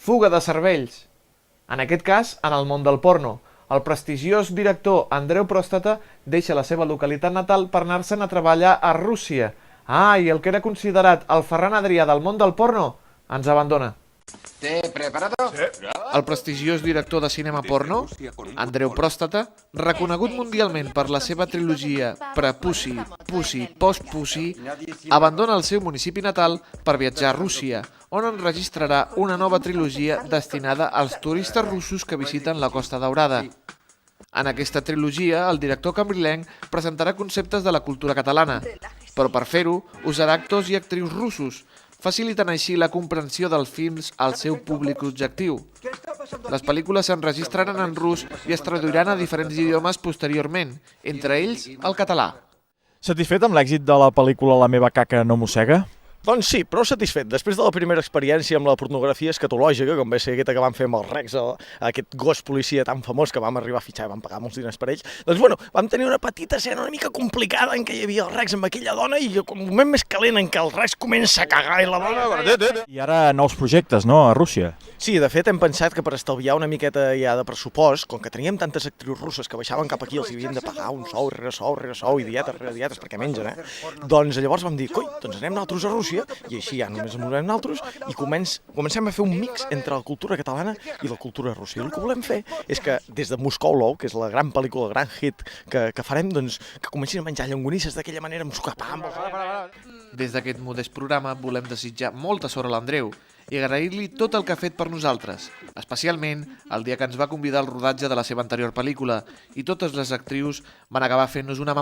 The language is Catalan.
fuga de cervells. En aquest cas, en el món del porno. El prestigiós director Andreu Próstata deixa la seva localitat natal per anar-se'n a treballar a Rússia. I el que era considerat el Ferran Adrià del món del porno ens abandona. El prestigiós director de cinema porno, Andreu Próstata, reconegut mundialment per la seva trilogia Pre-Pussy, Pussy, Post-Pussy, abandona el seu municipi natal per viatjar a Rússia, on enregistrarà una nova trilogia destinada als turistes russos que visiten la Costa Daurada. En aquesta trilogia, el director cambrilenc presentarà conceptes de la cultura catalana, però per fer-ho usarà actors i actrius russos, facilitant així la comprensió dels films al seu públic objectiu. Les pel·lícules s'enregistraran en rus i es traduiran a diferents idiomes posteriorment, entre ells el català. Satisfet amb l'èxit de la pel·lícula La meva caca no mossega? Doncs sí, prou satisfet. Després de la primera experiència amb la pornografia escatològica, com va ser aquesta que vam fer amb el Rex, aquest gos policia tan famós que vam arribar a fitxar i vam pagar molts diners per ells, doncs bueno, vam tenir una petita escena una mica complicada en què hi havia el Rex amb aquella dona i un moment més calent en què el Rex comença a cagar i la dona... I ara nous projectes, no?, a Rússia. Sí, de fet hem pensat que per estalviar una miqueta ja de pressupost, com que teníem tantes actrius russes que baixaven cap aquí, els havien de pagar un sou rere sou i dietes rere dietes perquè mengen, doncs llavors vam dir, coi, doncs anem nosaltres a Rússia i així ja només ens movem nosaltres i comencem a fer un mix entre la cultura catalana i la cultura russa. I el que volem fer és que des de Moscou Lou, que és la gran pel·lícula, el gran hit que farem, doncs que comencin a menjar llonganisses d'aquella manera amb sucapà. Des d'aquest modest programa volem desitjar molta sort a l'Andreu i agrair-li tot el que ha fet per nosaltres, especialment el dia que ens va convidar al rodatge de la seva anterior pel·lícula i totes les actrius van acabar fent-nos una